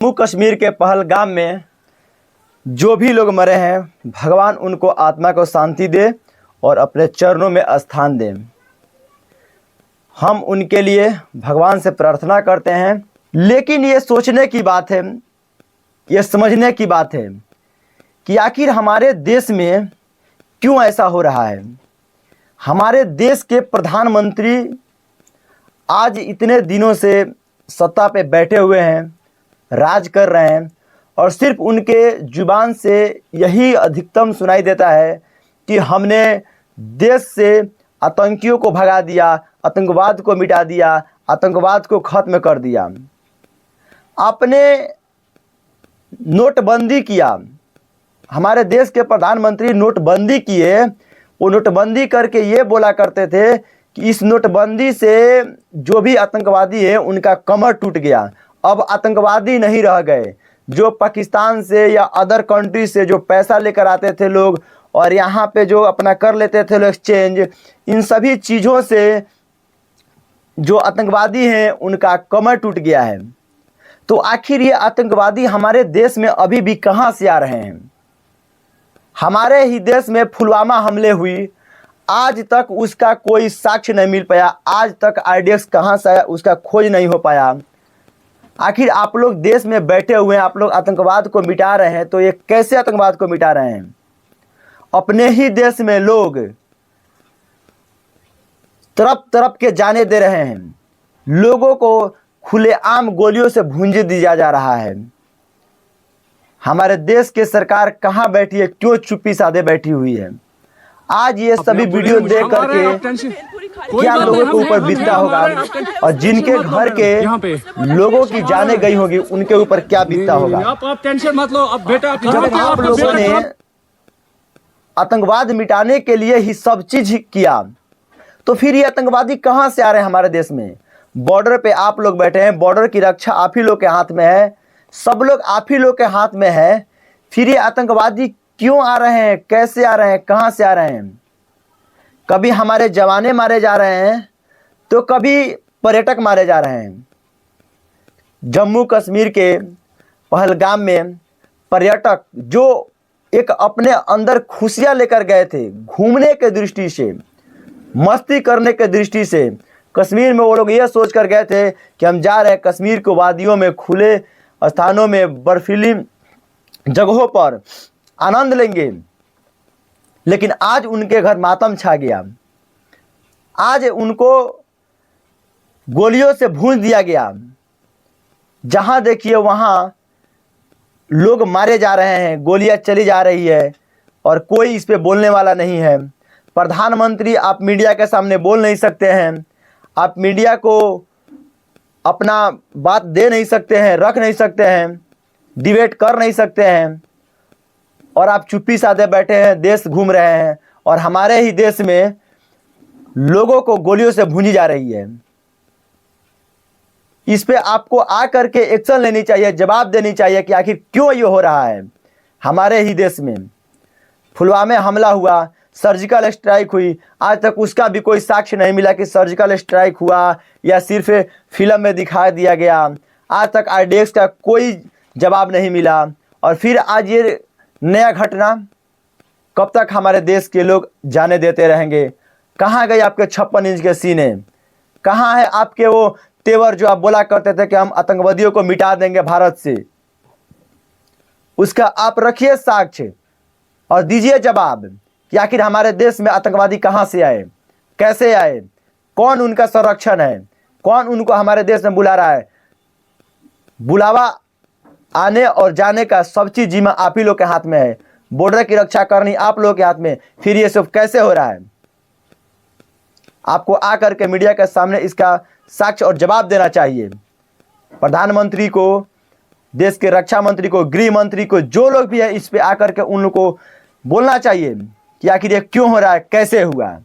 जम्मू कश्मीर के पहलगाम में जो भी लोग मरे हैं, भगवान उनको आत्मा को शांति दे और अपने चरणों में स्थान दे। हम उनके लिए भगवान से प्रार्थना करते हैं। लेकिन ये सोचने की बात है, ये समझने की बात है कि आखिर हमारे देश में क्यों ऐसा हो रहा है। हमारे देश के प्रधानमंत्री आज इतने दिनों से सत्ता पे बैठे हुए हैं, राज कर रहे हैं, और सिर्फ उनके जुबान से यही अधिकतम सुनाई देता है कि हमने देश से आतंकियों को भगा दिया, आतंकवाद को मिटा दिया, आतंकवाद को खत्म कर दिया। आपने नोटबंदी किया, हमारे देश के प्रधानमंत्री नोटबंदी किए। वो नोटबंदी करके ये बोला करते थे कि इस नोटबंदी से जो भी आतंकवादी है उनका कमर टूट गया। अब आतंकवादी नहीं रह गए। जो पाकिस्तान से या अदर कंट्री से जो पैसा लेकर आते थे लोग और यहाँ पे जो अपना कर लेते थे लोग एक्सचेंज, इन सभी चीज़ों से जो आतंकवादी हैं उनका कमर टूट गया है। तो आखिर ये आतंकवादी हमारे देश में अभी भी कहाँ से आ रहे हैं। हमारे ही देश में पुलवामा हमले हुई, आज तक उसका कोई साक्ष्य नहीं मिल पाया। आज तक आईडीएक्स कहाँ से आया उसका खोज नहीं हो पाया। आखिर आप लोग देश में बैठे हुए हैं, आप लोग आतंकवाद को मिटा रहे हैं, तो ये कैसे आतंकवाद को मिटा रहे हैं। अपने ही देश में लोग तरफ तरफ के जाने दे रहे हैं, लोगों को खुलेआम गोलियों से भूंज दिया जा रहा है। हमारे देश की सरकार कहाँ बैठी है, क्यों चुप्पी साधे बैठी हुई है। आज ये सभी वीडियो देख करके क्या लोगों के ऊपर बीतता होगा, और जिनके घर के लोगों की जाने गई होगी उनके ऊपर क्या बीतता होगा। आप टेंशन मत लो। अब बेटा जब आप लोगों ने आतंकवाद मिटाने के लिए ही सब चीज किया, तो फिर ये आतंकवादी कहाँ से आ रहे हैं हमारे देश में। बॉर्डर पे आप लोग बैठे हैं, बॉर्डर की रक्षा आप ही लोग के हाथ में है, सब लोग आप ही लोग के हाथ में है। फिर ये आतंकवादी क्यों आ रहे हैं, कैसे आ रहे हैं, कहाँ से आ रहे हैं। कभी हमारे जवाने मारे जा रहे हैं तो कभी पर्यटक मारे जा रहे हैं। जम्मू कश्मीर के पहलगाम में पर्यटक जो एक अपने अंदर खुशियां लेकर गए थे, घूमने के दृष्टि से, मस्ती करने के दृष्टि से कश्मीर में, वो लोग ये सोच कर गए थे कि हम जा रहे हैं कश्मीर के वादियों में, खुले स्थानों में, बर्फीली जगहों पर आनंद लेंगे। लेकिन आज उनके घर मातम छा गया। आज उनको गोलियों से भूंज दिया गया। जहां देखिए वहां लोग मारे जा रहे हैं, गोलियां चली जा रही है और कोई इस पे बोलने वाला नहीं है। प्रधानमंत्री आप मीडिया के सामने बोल नहीं सकते हैं, आप मीडिया को अपना बात दे नहीं सकते हैं, रख नहीं सकते हैं, डिबेट कर नहीं सकते हैं, और आप चुप्पी साधे बैठे हैं, देश घूम रहे हैं, और हमारे ही देश में लोगों को गोलियों से भूंजी जा रही है। इस पे आपको आ करके एक्शन लेनी चाहिए, जवाब देनी चाहिए कि आखिर क्यों ये हो रहा है। हमारे ही देश में पुलवामा में हमला हुआ, सर्जिकल स्ट्राइक हुई, आज तक उसका भी कोई साक्ष्य नहीं मिला कि सर्जिकल स्ट्राइक हुआ या सिर्फ फिल्म में दिखा दिया गया। आज तक आईडीएक्स का कोई जवाब नहीं मिला, और फिर आज ये नया घटना। कब तक हमारे देश के लोग जाने देते रहेंगे। कहाँ गए आपके 56 इंच के सीने, कहाँ है आपके वो तेवर जो आप बोला करते थे कि हम आतंकवादियों को मिटा देंगे भारत से। उसका आप रखिए साक्ष्य और दीजिए जवाब कि आखिर हमारे देश में आतंकवादी कहाँ से आए, कैसे आए, कौन उनका संरक्षण है, कौन उनको हमारे देश में बुला रहा है। बुलावा आने और जाने का सब चीज जिम्मा आप ही लोग के हाथ में है, बॉर्डर की रक्षा करनी आप लोग के हाथ में। फिर ये सब कैसे हो रहा है। आपको आकर के मीडिया के सामने इसका साक्ष्य और जवाब देना चाहिए। प्रधानमंत्री को, देश के रक्षा मंत्री को, गृह मंत्री को, जो लोग भी है इस पे आकर के उन लोग को बोलना चाहिए कि आखिर ये क्यों हो रहा है, कैसे हुआ।